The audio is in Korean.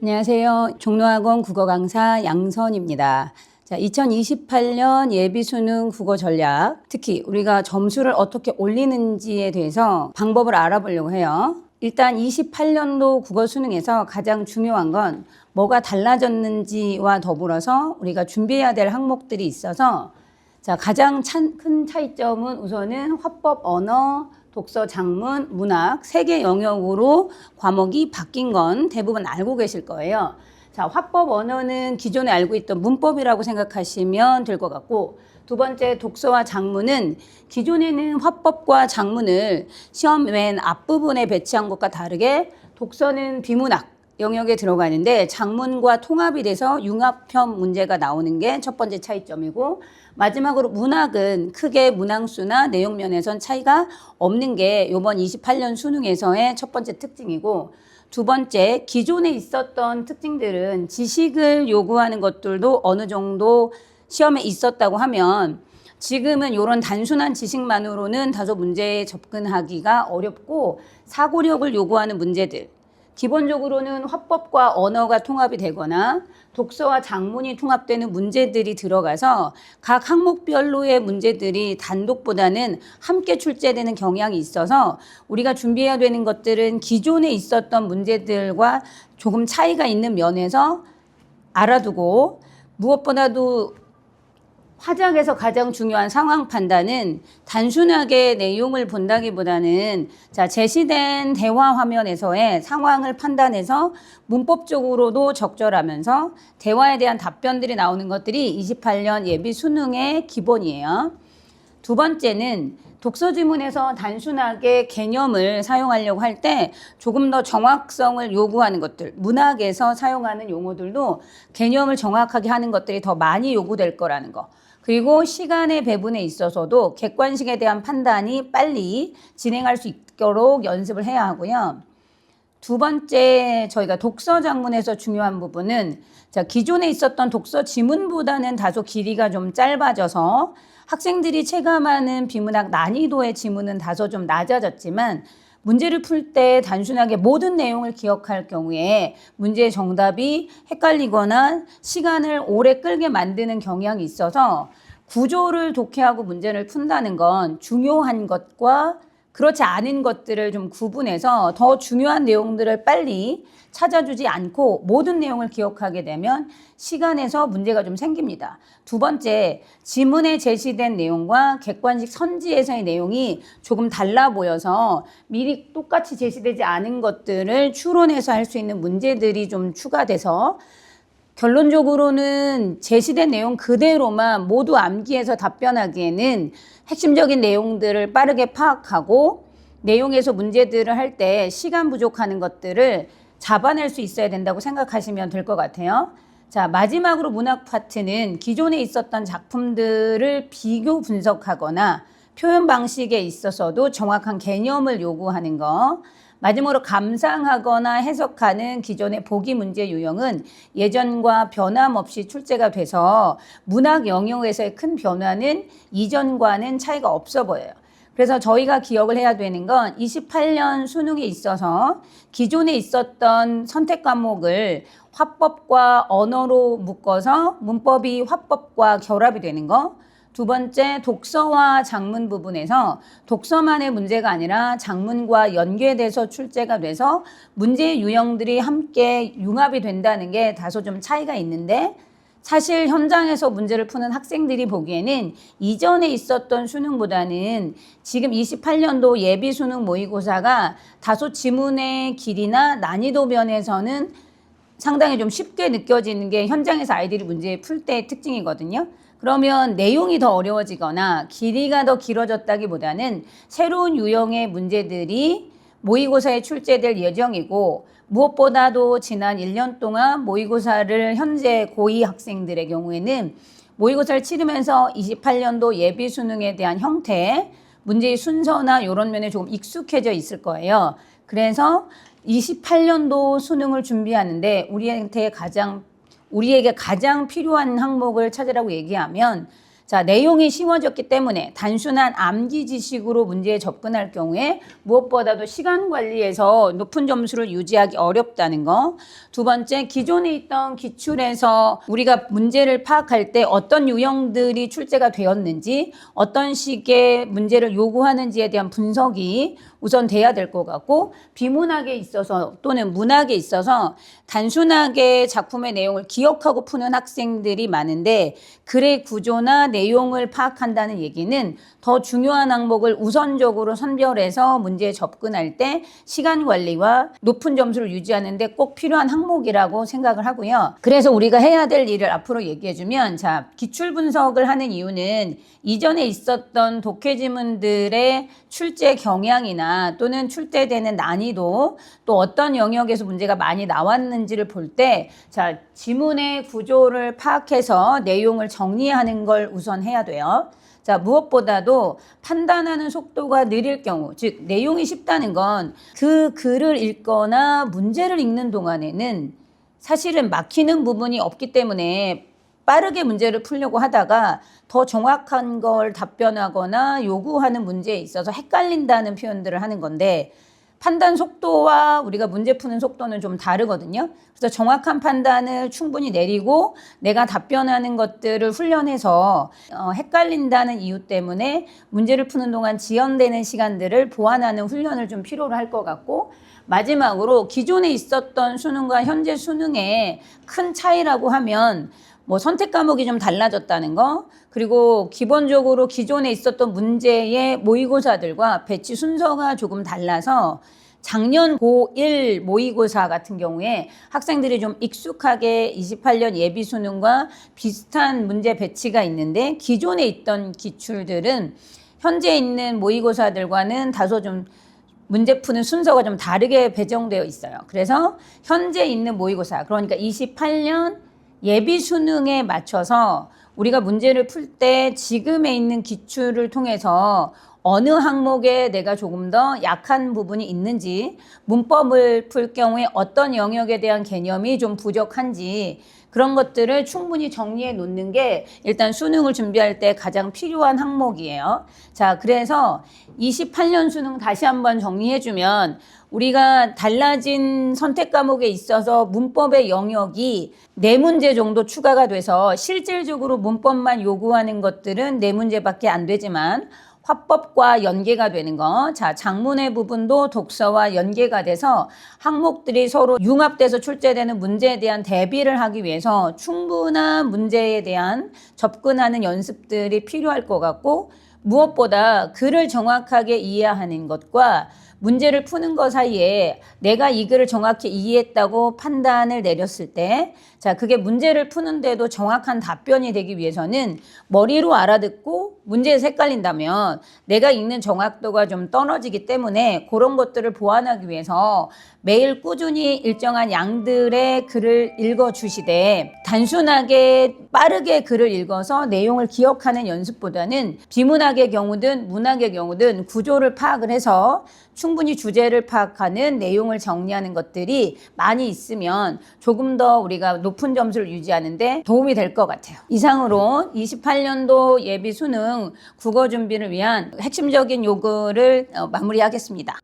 안녕하세요. 종로학원 국어 강사 양선입니다. 자, 2028년 예비수능 국어 전략, 특히 우리가 점수를 어떻게 올리는지에 대해서 방법을 알아보려고 해요. 일단 28년도 국어 수능에서 가장 중요한 건 뭐가 달라졌는지와 더불어서 우리가 준비해야 될 항목들이 있어서, 자, 가장 큰 차이점은 우선은 화법, 언어, 독서, 작문, 문학 3개 영역으로 과목이 바뀐 건 대부분 알고 계실 거예요. 자, 화법, 언어는 기존에 알고 있던 문법이라고 생각하시면 될 것 같고, 두 번째 독서와 작문은 기존에는 화법과 작문을 시험 맨 앞부분에 배치한 것과 다르게 독서는 비문학 영역에 들어가는데 작문과 통합이 돼서 융합형 문제가 나오는 게 첫 번째 차이점이고, 마지막으로 문학은 크게 문항수나 내용 면에선 차이가 없는 게 이번 28년 수능에서의 첫 번째 특징이고, 두 번째 기존에 있었던 특징들은 지식을 요구하는 것들도 어느 정도 시험에 있었다고 하면 지금은 이런 단순한 지식만으로는 다소 문제에 접근하기가 어렵고 사고력을 요구하는 문제들, 기본적으로는 화법과 언어가 통합이 되거나 독서와 작문이 통합되는 문제들이 들어가서 각 항목별로의 문제들이 단독보다는 함께 출제되는 경향이 있어서 우리가 준비해야 되는 것들은 기존에 있었던 문제들과 조금 차이가 있는 면에서 알아두고, 무엇보다도 화작에서 가장 중요한 상황 판단은 단순하게 내용을 본다기보다는 제시된 대화 화면에서의 상황을 판단해서 문법적으로도 적절하면서 대화에 대한 답변들이 나오는 것들이 28년 예비 수능의 기본이에요. 두 번째는 독서 지문에서 단순하게 개념을 사용하려고 할 때 조금 더 정확성을 요구하는 것들, 문학에서 사용하는 용어들도 개념을 정확하게 하는 것들이 더 많이 요구될 거라는 거. 그리고 시간의 배분에 있어서도 객관식에 대한 판단이 빨리 진행할 수 있도록 연습을 해야 하고요. 두 번째, 저희가 독서 작문에서 중요한 부분은 기존에 있었던 독서 지문보다는 다소 길이가 좀 짧아져서 학생들이 체감하는 비문학 난이도의 지문은 다소 좀 낮아졌지만, 문제를 풀 때 단순하게 모든 내용을 기억할 경우에 문제의 정답이 헷갈리거나 시간을 오래 끌게 만드는 경향이 있어서 구조를 독해하고 문제를 푼다는 건 중요한 것과 그렇지 않은 것들을 좀 구분해서 더 중요한 내용들을 빨리 찾아주지 않고 모든 내용을 기억하게 되면 시간에서 문제가 좀 생깁니다. 두 번째, 지문에 제시된 내용과 객관식 선지에서의 내용이 조금 달라 보여서 미리 똑같이 제시되지 않은 것들을 추론해서 할 수 있는 문제들이 좀 추가돼서 결론적으로는 제시된 내용 그대로만 모두 암기해서 답변하기에는 핵심적인 내용들을 빠르게 파악하고 내용에서 문제들을 할 때 시간 부족하는 것들을 잡아낼 수 있어야 된다고 생각하시면 될 것 같아요. 자, 마지막으로 문학 파트는 기존에 있었던 작품들을 비교 분석하거나 표현 방식에 있어서도 정확한 개념을 요구하는 거, 마지막으로 감상하거나 해석하는 기존의 보기 문제 유형은 예전과 변함없이 출제가 돼서 문학 영역에서의 큰 변화는 이전과는 차이가 없어 보여요. 그래서 저희가 기억을 해야 되는 건 28년 수능에 있어서 기존에 있었던 선택 과목을 화법과 언어로 묶어서 문법이 화법과 결합이 되는 거. 두 번째, 독서와 작문 부분에서 독서만의 문제가 아니라 작문과 연계돼서 출제가 돼서 문제의 유형들이 함께 융합이 된다는 게 다소 좀 차이가 있는데, 사실 현장에서 문제를 푸는 학생들이 보기에는 이전에 있었던 수능보다는 지금 28년도 예비 수능 모의고사가 다소 지문의 길이나 난이도 면에서는 상당히 좀 쉽게 느껴지는 게 현장에서 아이들이 문제 풀 때의 특징이거든요. 그러면 내용이 더 어려워지거나 길이가 더 길어졌다기보다는 새로운 유형의 문제들이 모의고사에 출제될 예정이고, 무엇보다도 지난 1년 동안 모의고사를 현재 고2 학생들의 경우에는 모의고사를 치르면서 28년도 예비 수능에 대한 형태, 문제의 순서나 이런 면에 조금 익숙해져 있을 거예요. 그래서 28년도 수능을 준비하는데 우리에게 가장 필요한 항목을 찾으라고 얘기하면 자, 내용이 쉬워졌기 때문에 단순한 암기 지식으로 문제에 접근할 경우에 무엇보다도 시간 관리에서 높은 점수를 유지하기 어렵다는 거. 두 번째, 기존에 있던 기출에서 우리가 문제를 파악할 때 어떤 유형들이 출제가 되었는지, 어떤 식의 문제를 요구하는지에 대한 분석이 우선 돼야 될 것 같고, 비문학에 있어서 또는 문학에 있어서 단순하게 작품의 내용을 기억하고 푸는 학생들이 많은데, 글의 구조나 내용을 파악한다는 얘기는 더 중요한 항목을 우선적으로 선별해서 문제에 접근할 때 시간 관리와 높은 점수를 유지하는 데 꼭 필요한 항목이라고 생각을 하고요. 그래서 우리가 해야 될 일을 앞으로 얘기해주면, 자, 기출 분석을 하는 이유는 이전에 있었던 독해지문들의 출제 경향이나 또는 출제되는 난이도, 또 어떤 영역에서 문제가 많이 나왔는지를 볼 때, 자, 지문의 구조를 파악해서 내용을 정리하는 걸 우선 해야 돼요. 자, 무엇보다도 판단하는 속도가 느릴 경우, 즉 내용이 쉽다는 건 그 글을 읽거나 문제를 읽는 동안에는 사실은 막히는 부분이 없기 때문에 빠르게 문제를 풀려고 하다가 더 정확한 걸 답변하거나 요구하는 문제에 있어서 헷갈린다는 표현들을 하는 건데, 판단 속도와 우리가 문제 푸는 속도는 좀 다르거든요. 그래서 정확한 판단을 충분히 내리고 내가 답변하는 것들을 훈련해서 헷갈린다는 이유 때문에 문제를 푸는 동안 지연되는 시간들을 보완하는 훈련을 좀 필요로 할 것 같고, 마지막으로 기존에 있었던 수능과 현재 수능의 큰 차이라고 하면 뭐 선택 과목이 좀 달라졌다는 거, 그리고 기본적으로 기존에 있었던 문제의 모의고사들과 배치 순서가 조금 달라서 작년 고1 모의고사 같은 경우에 학생들이 좀 익숙하게 28년 예비 수능과 비슷한 문제 배치가 있는데, 기존에 있던 기출들은 현재 있는 모의고사들과는 다소 좀 문제 푸는 순서가 좀 다르게 배정되어 있어요. 그래서 현재 있는 모의고사, 그러니까 28년 예비 수능에 맞춰서 우리가 문제를 풀 때 지금에 있는 기출을 통해서 어느 항목에 내가 조금 더 약한 부분이 있는지, 문법을 풀 경우에 어떤 영역에 대한 개념이 좀 부족한지, 그런 것들을 충분히 정리해 놓는 게 일단 수능을 준비할 때 가장 필요한 항목이에요. 자, 그래서 28년 수능 다시 한번 정리해주면, 우리가 달라진 선택 과목에 있어서 문법의 영역이 4문제 정도 추가가 돼서 실질적으로 문법만 요구하는 것들은 4문제밖에 안 되지만 화법과 연계가 되는 거. 자, 작문의 부분도 독서와 연계가 돼서 항목들이 서로 융합돼서 출제되는 문제에 대한 대비를 하기 위해서 충분한 문제에 대한 접근하는 연습들이 필요할 것 같고, 무엇보다 글을 정확하게 이해하는 것과 문제를 푸는 것 사이에 내가 이 글을 정확히 이해했다고 판단을 내렸을 때, 자, 그게 문제를 푸는데도 정확한 답변이 되기 위해서는 머리로 알아듣고 문제에서 헷갈린다면 내가 읽는 정확도가 좀 떨어지기 때문에, 그런 것들을 보완하기 위해서 매일 꾸준히 일정한 양들의 글을 읽어주시되, 단순하게 빠르게 글을 읽어서 내용을 기억하는 연습보다는 비문학의 경우든 문학의 경우든 구조를 파악을 해서 충분히 주제를 파악하는, 내용을 정리하는 것들이 많이 있으면 조금 더 우리가 높은 점수를 유지하는 데 도움이 될 것 같아요. 이상으로 28년도 예비 수능 국어 준비를 위한 핵심적인 요구를 마무리하겠습니다.